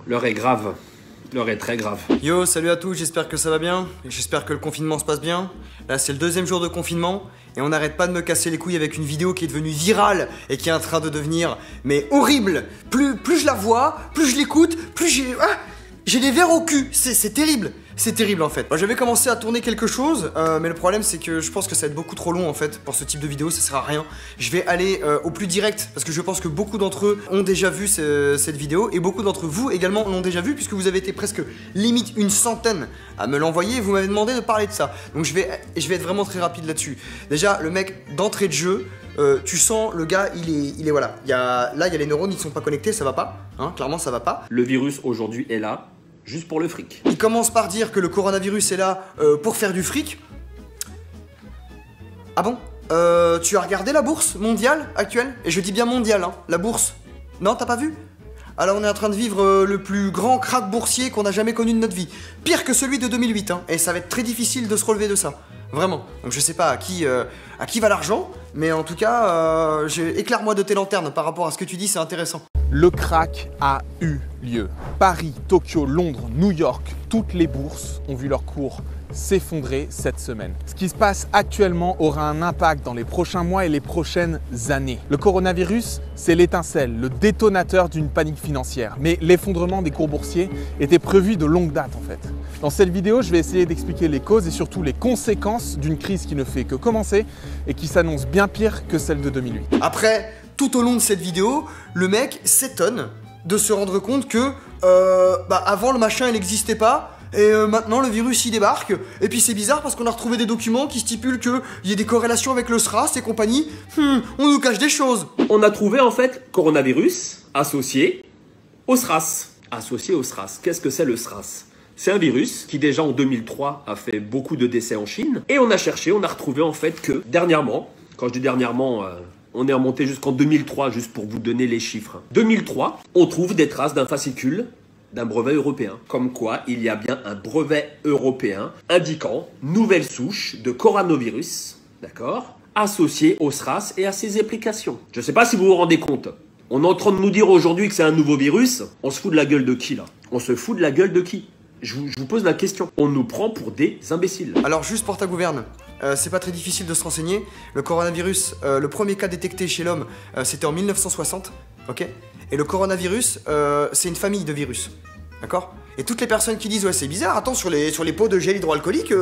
L'heure est grave. L'heure est très grave. Yo, salut à tous, j'espère que ça va bien. J'espère que le confinement se passe bien. Là, c'est le deuxième jour de confinement. Et on n'arrête pas de me casser les couilles avec une vidéo qui est devenue virale et qui est en train de devenir, mais horrible. Plus je la vois, plus je l'écoute, plus j'ai des vers au cul. C'est terrible. C'est terrible en fait. J'avais commencé à tourner quelque chose, mais le problème c'est que je pense que ça va être beaucoup trop long en fait pour ce type de vidéo, ça sert à rien. Je vais aller au plus direct parce que je pense que beaucoup d'entre eux ont déjà vu cette vidéo et beaucoup d'entre vous également l'ont déjà vu puisque vous avez été presque limite une centaine à me l'envoyer et vous m'avez demandé de parler de ça. Donc je vais être vraiment très rapide là-dessus. Déjà le mec d'entrée de jeu, tu sens le gars il est voilà. Là il y a les neurones, ils sont pas connectés, ça va pas, hein, clairement ça va pas. Le virus aujourd'hui est là. Juste pour le fric. Il commence par dire que le coronavirus est là pour faire du fric. Ah bon? Tu as regardé la bourse mondiale actuelle? Et je dis bien mondiale, hein, la bourse. Non, t'as pas vu? Alors on est en train de vivre le plus grand krach boursier qu'on a jamais connu de notre vie. Pire que celui de 2008, hein. Et ça va être très difficile de se relever de ça. Vraiment. Donc je sais pas à qui va l'argent, mais en tout cas, éclaire-moi de tes lanternes par rapport à ce que tu dis, c'est intéressant. Le krach a eu lieu. Paris, Tokyo, Londres, New York, toutes les bourses ont vu leur cours s'effondrer cette semaine. Ce qui se passe actuellement aura un impact dans les prochains mois et les prochaines années. Le coronavirus, c'est l'étincelle, le détonateur d'une panique financière. Mais l'effondrement des cours boursiers était prévu de longue date en fait. Dans cette vidéo, je vais essayer d'expliquer les causes et surtout les conséquences d'une crise qui ne fait que commencer et qui s'annonce bien pire que celle de 2008. Après, tout au long de cette vidéo, le mec s'étonne de se rendre compte que avant le machin il n'existait pas et maintenant le virus il débarque et puis c'est bizarre parce qu'on a retrouvé des documents qui stipulent qu'il y a des corrélations avec le SRAS et compagnie. On nous cache des choses. On a trouvé en fait coronavirus associé au SRAS. Associé au SRAS. Qu'est-ce que c'est le SRAS? C'est un virus qui déjà en 2003 a fait beaucoup de décès en Chine. Et on a cherché, on a retrouvé en fait que dernièrement, quand je dis dernièrement, on est remonté jusqu'en 2003, juste pour vous donner les chiffres. 2003, on trouve des traces d'un fascicule d'un brevet européen. Comme quoi, il y a bien un brevet européen indiquant nouvelle souche de coronavirus, d'accord, associée au SRAS et à ses applications. Je ne sais pas si vous vous rendez compte. On est en train de nous dire aujourd'hui que c'est un nouveau virus. On se fout de la gueule de qui là? On se fout de la gueule de qui? Je vous pose la question. On nous prend pour des imbéciles. Alors juste pour ta gouverne, c'est pas très difficile de se renseigner. Le coronavirus, le premier cas détecté chez l'homme, c'était en 1960, ok? Et le coronavirus, c'est une famille de virus, d'accord? Et toutes les personnes qui disent ouais c'est bizarre, attends sur les pots de gel hydroalcoolique,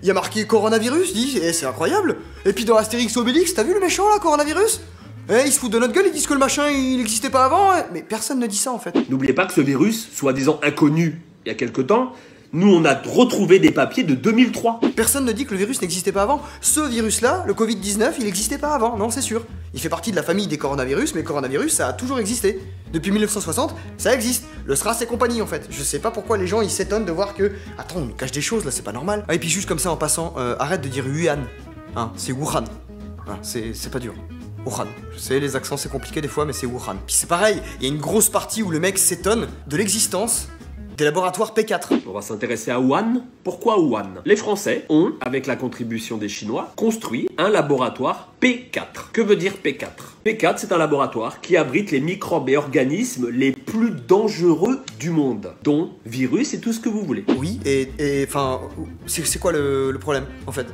il y a marqué coronavirus, dis c'est incroyable. Et puis dans Astérix Obélix, t'as vu le méchant là, coronavirus? Ils se foutent de notre gueule, ils disent que le machin il n'existait pas avant, mais personne ne dit ça en fait. N'oubliez pas que ce virus, soi-disant inconnu il y a quelque temps, nous on a retrouvé des papiers de 2003. Personne ne dit que le virus n'existait pas avant. Ce virus-là, le Covid-19, il n'existait pas avant, non c'est sûr. Il fait partie de la famille des coronavirus, mais le coronavirus ça a toujours existé. Depuis 1960, ça existe. Le SRAS et compagnie en fait. Je sais pas pourquoi les gens ils s'étonnent de voir que... Attends, on nous cache des choses là, c'est pas normal. Et puis juste comme ça en passant, arrête de dire Wuhan. Hein, c'est Wuhan. Hein, c'est pas dur. Wuhan. Je sais, les accents c'est compliqué des fois, mais c'est Wuhan. Puis c'est pareil, il y a une grosse partie où le mec s'étonne de l'existence des laboratoires P4. On va s'intéresser à Wuhan. Pourquoi Wuhan? Les Français ont, avec la contribution des Chinois, construit un laboratoire P4. Que veut dire P4? P4, c'est un laboratoire qui abrite les microbes et organismes les plus dangereux du monde, dont virus et tout ce que vous voulez. Oui, et enfin, c'est quoi le problème, en fait?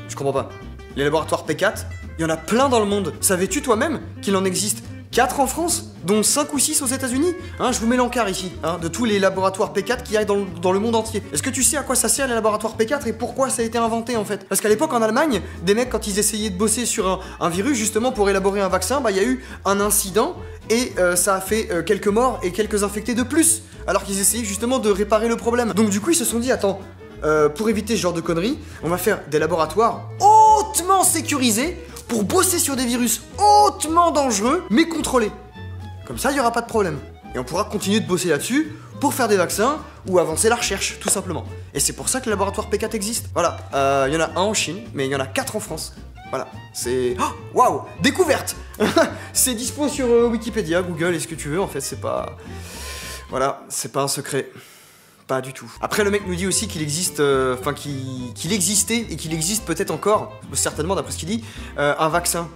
Je comprends pas. Les laboratoires P4, il y en a plein dans le monde. Savais-tu toi-même qu'il en existe 4 en France, dont 5 ou 6 aux États-Unis. Hein, je vous mets l'encart ici, hein, de tous les laboratoires P4 qu'il y a dans le monde entier. Est-ce que tu sais à quoi ça sert les laboratoires P4 et pourquoi ça a été inventé en fait? Parce qu'à l'époque en Allemagne, des mecs quand ils essayaient de bosser sur un virus justement pour élaborer un vaccin, il y a eu un incident et ça a fait quelques morts et quelques infectés de plus, alors qu'ils essayaient justement de réparer le problème. Donc du coup ils se sont dit, attends, pour éviter ce genre de conneries, on va faire des laboratoires hautement sécurisés pour bosser sur des virus hautement dangereux, mais contrôlés. Comme ça, il n'y aura pas de problème. Et on pourra continuer de bosser là-dessus pour faire des vaccins ou avancer la recherche, tout simplement. Et c'est pour ça que le laboratoire P4 existe. Voilà, il y en a un en Chine, mais il y en a 4 en France. Voilà, c'est... Oh, waouh, découverte. C'est dispo sur Wikipédia, Google et ce que tu veux, en fait, c'est pas... Voilà, c'est pas un secret. Pas du tout. Après le mec nous dit aussi qu'il existe, qu'il existait et qu'il existe peut-être encore, certainement d'après ce qu'il dit, un vaccin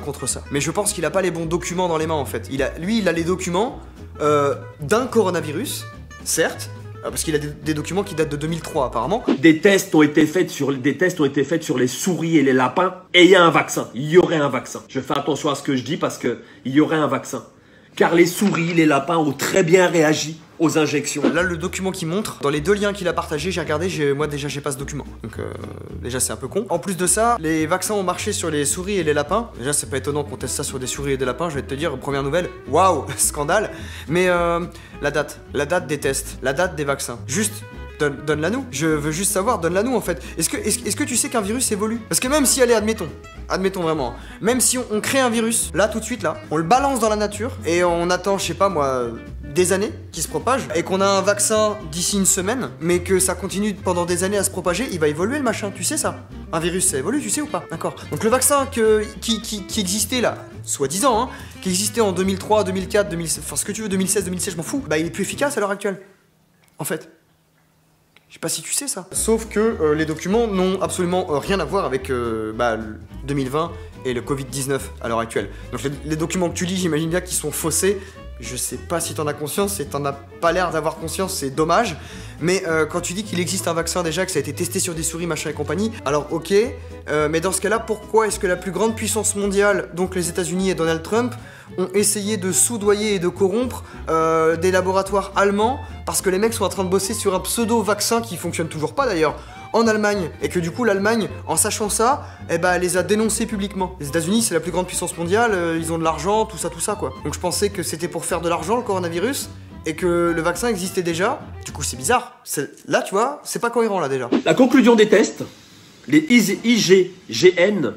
contre ça. Mais je pense qu'il a pas les bons documents dans les mains en fait. Lui il a les documents d'un coronavirus, certes, parce qu'il a des documents qui datent de 2003 apparemment. Des tests ont été faits sur les souris et les lapins, et il y a un vaccin. Il y aurait un vaccin. Je fais attention à ce que je dis parce que il y aurait un vaccin. Car les souris, les lapins ont très bien réagi aux injections. Là, le document qui montre, dans les 2 liens qu'il a partagés, j'ai regardé, moi déjà j'ai pas ce document. Donc déjà c'est un peu con. En plus de ça, les vaccins ont marché sur les souris et les lapins. Déjà c'est pas étonnant qu'on teste ça sur des souris et des lapins, je vais te dire, première nouvelle, waouh, scandale. Mais la date des tests, la date des vaccins, juste... Donne-la nous. Je veux juste savoir, donne-la nous en fait. Est-ce que tu sais qu'un virus évolue? Parce que même si, allez, admettons vraiment, même si on crée un virus, là, tout de suite, là, on le balance dans la nature, et on attend, je sais pas moi, des années qui se propagent, et qu'on a un vaccin d'ici une semaine, mais que ça continue pendant des années à se propager, il va évoluer le machin, tu sais ça? Un virus, ça évolue, tu sais ou pas? D'accord. Donc le vaccin qui existait là, soi-disant, hein, qui existait en 2003, 2004, 2016, enfin ce que tu veux, 2016, 2016, je m'en fous, bah il est plus efficace à l'heure actuelle. En fait. Je sais pas si tu sais ça. Sauf que les documents n'ont absolument rien à voir avec 2020 et le Covid-19 à l'heure actuelle. Donc les documents que tu lis, j'imagine bien qu'ils sont faussés. Je sais pas si t'en as conscience et t'en as pas l'air d'avoir conscience, c'est dommage. Mais quand tu dis qu'il existe un vaccin déjà, que ça a été testé sur des souris, machin et compagnie, alors ok, mais dans ce cas-là, pourquoi est-ce que la plus grande puissance mondiale, donc les États-Unis et Donald Trump, ont essayé de soudoyer et de corrompre des laboratoires allemands parce que les mecs sont en train de bosser sur un pseudo-vaccin qui fonctionne toujours pas d'ailleurs, en Allemagne, et que du coup l'Allemagne, en sachant ça, les a dénoncés publiquement. Les États-Unis, c'est la plus grande puissance mondiale, ils ont de l'argent, tout ça quoi. Donc je pensais que c'était pour faire de l'argent le coronavirus, et que le vaccin existait déjà. Du coup c'est bizarre. Là tu vois, c'est pas cohérent là déjà. La conclusion des tests, les IgGN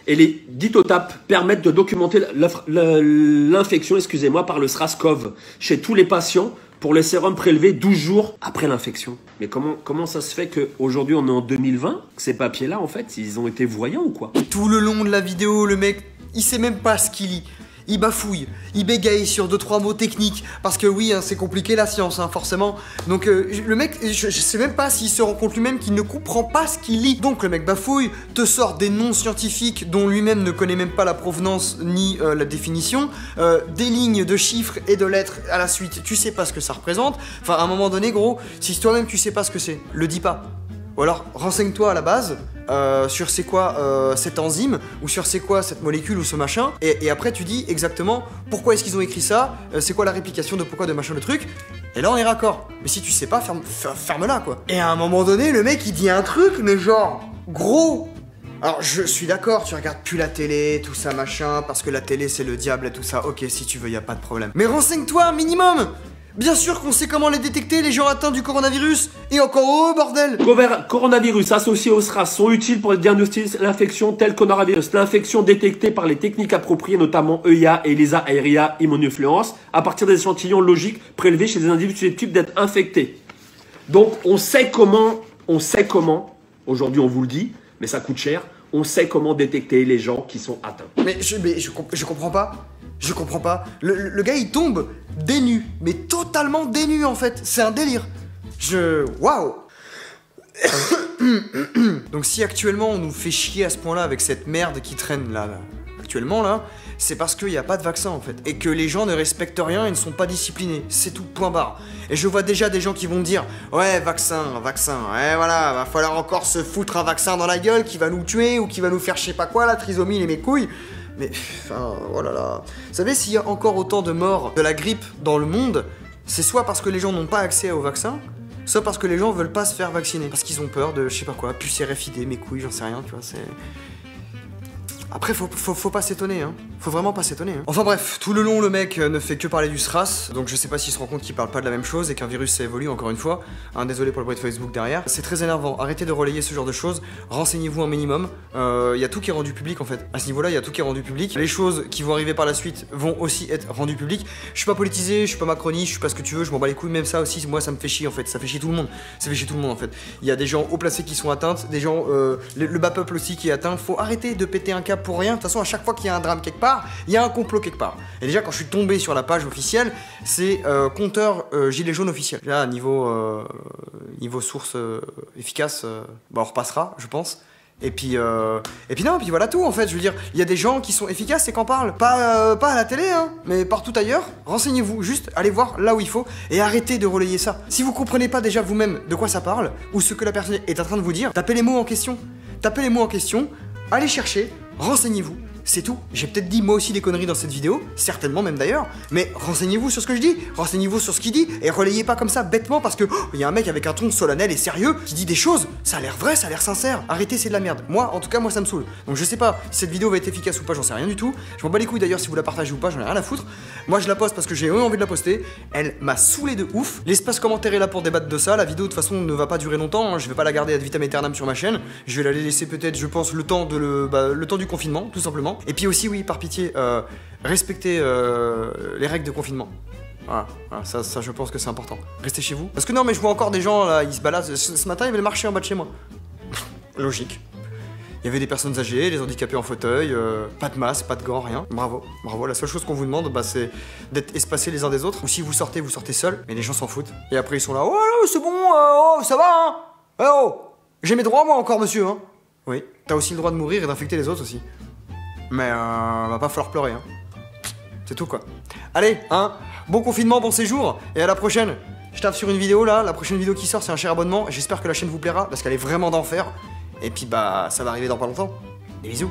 et les ditotapes permettent de documenter l'infection, par le SRAS-CoV chez tous les patients pour le sérum prélevé 12 jours après l'infection. Mais comment ça se fait qu'aujourd'hui on est en 2020, que ces papiers-là, en fait, ils ont été voyants ou quoi? Tout le long de la vidéo, le mec, il sait même pas ce qu'il lit. Il bafouille, il bégaye sur 2-3 mots techniques, parce que oui, hein, c'est compliqué la science, hein, forcément. Donc le mec, je sais même pas s'il se rend compte lui-même qu'il ne comprend pas ce qu'il lit. Donc le mec bafouille, te sort des noms scientifiques dont lui-même ne connaît même pas la provenance ni la définition, des lignes de chiffres et de lettres à la suite, tu sais pas ce que ça représente. Enfin, à un moment donné, gros, si toi-même tu sais pas ce que c'est, le dis pas. Ou alors, renseigne-toi à la base sur c'est quoi cette enzyme, ou sur c'est quoi cette molécule ou ce machin, et après tu dis exactement pourquoi est-ce qu'ils ont écrit ça, c'est quoi la réplication de pourquoi de machin de truc, et là on est raccord. Mais si tu sais pas, ferme-la quoi. Et à un moment donné, le mec il dit un truc, mais genre, gros. Alors je suis d'accord, tu regardes plus la télé, tout ça machin, parce que la télé c'est le diable et tout ça, ok si tu veux, y a pas de problème. Mais renseigne-toi un minimum. Bien sûr qu'on sait comment les détecter, les gens atteints du coronavirus. Et encore oh bordel. Coronavirus associés au SRAS sont utiles pour diagnostiquer l'infection telle coronavirus. L'infection détectée par les techniques appropriées, notamment EIA et ELISA aérea immunofluence, à partir des échantillons logiques prélevés chez des individus susceptibles d'être infectés. Donc on sait comment, aujourd'hui on vous le dit, mais ça coûte cher, on sait comment détecter les gens qui sont atteints. Mais je comprends pas. Je comprends pas. Le gars il tombe dénu, mais totalement dénu en fait. C'est un délire. Waouh. Donc si actuellement on nous fait chier à ce point-là avec cette merde qui traîne là actuellement là, c'est parce qu'il n'y a pas de vaccin en fait. Et que les gens ne respectent rien et ne sont pas disciplinés. C'est tout, point barre. Et je vois déjà des gens qui vont dire ouais vaccin, ouais voilà, va falloir encore se foutre un vaccin dans la gueule qui va nous tuer ou qui va nous faire je sais pas quoi, la trisomie et mes couilles. Mais, enfin, oh là là. Vous savez, s'il y a encore autant de morts de la grippe dans le monde, c'est soit parce que les gens n'ont pas accès au vaccin, soit parce que les gens veulent pas se faire vacciner. Parce qu'ils ont peur de, je sais pas quoi, puce RFID, mes couilles, j'en sais rien, tu vois, c'est... Après, faut pas s'étonner, hein. Faut vraiment pas s'étonner, hein. Enfin bref, tout le long, le mec ne fait que parler du SRAS, donc je sais pas s'il se rend compte qu'il parle pas de la même chose et qu'un virus ça évolue, encore une fois. Hein, désolé pour le bruit de Facebook derrière. C'est très énervant, arrêtez de relayer ce genre de choses, renseignez-vous un minimum. Y a tout qui est rendu public en fait. À ce niveau-là, il y a tout qui est rendu public. Les choses qui vont arriver par la suite vont aussi être rendues publiques. Je suis pas politisé, je suis pas macroniste, je suis pas ce que tu veux, je m'en bats les couilles, même ça aussi, moi ça me fait chier en fait, ça fait chier tout le monde. Ça fait chier tout le monde en fait. Il y a des gens haut placés qui sont atteints, des gens, le bas peuple aussi qui est atteint. Faut arrêter de péter un câble pour rien. De toute façon, à chaque fois qu'il y a un drame quelque part, il y a un complot quelque part. Et déjà, quand je suis tombé sur la page officielle, c'est compteur gilet jaune officiel. Là, niveau source efficace, bah, on repassera, je pense. Et puis voilà tout en fait, je veux dire, il y a des gens qui sont efficaces et qu'en parlent, pas à la télé hein, mais partout ailleurs, renseignez-vous, juste allez voir là où il faut et arrêtez de relayer ça. Si vous comprenez pas déjà vous-même de quoi ça parle, ou ce que la personne est en train de vous dire, tapez les mots en question, allez chercher, renseignez-vous. C'est tout. J'ai peut-être dit moi aussi des conneries dans cette vidéo, certainement même d'ailleurs, mais renseignez-vous sur ce que je dis, renseignez-vous sur ce qu'il dit, et relayez pas comme ça bêtement parce que il y a un mec avec un ton solennel et sérieux qui dit des choses, ça a l'air vrai, ça a l'air sincère. Arrêtez, c'est de la merde. Moi, en tout cas, moi ça me saoule. Donc je sais pas si cette vidéo va être efficace ou pas, j'en sais rien du tout. Je m'en bats les couilles d'ailleurs si vous la partagez ou pas, j'en ai rien à foutre. Moi je la poste parce que j'ai envie de la poster. Elle m'a saoulé de ouf. L'espace commentaire est là pour débattre de ça. La vidéo de toute façon ne va pas durer longtemps, hein. Je vais pas la garder ad vitam aeternam sur ma chaîne. Je vais la laisser peut-être, je pense, le temps du confinement, tout simplement. Et puis aussi, oui, par pitié, respectez les règles de confinement. Voilà, ça je pense que c'est important. Restez chez vous. Parce que non mais je vois encore des gens là, ils se baladent. Ce matin il y avait le marché en bas de chez moi. Logique. Il y avait des personnes âgées, des handicapés en fauteuil, pas de masque, pas de gants, rien. Bravo, bravo. La seule chose qu'on vous demande, c'est d'être espacés les uns des autres. Ou si vous sortez seuls. Mais les gens s'en foutent. Et après ils sont là, oh c'est bon, oh, ça va hein. Oh, j'ai mes droits moi encore monsieur hein. Oui, t'as aussi le droit de mourir et d'infecter les autres aussi. Mais va pas falloir pleurer, hein. C'est tout quoi. Allez, hein, bon confinement, bon séjour, et à la prochaine. Je tape sur une vidéo là, la prochaine vidéo qui sort c'est un cher abonnement. J'espère que la chaîne vous plaira parce qu'elle est vraiment d'enfer. Et puis ça va arriver dans pas longtemps. Des bisous.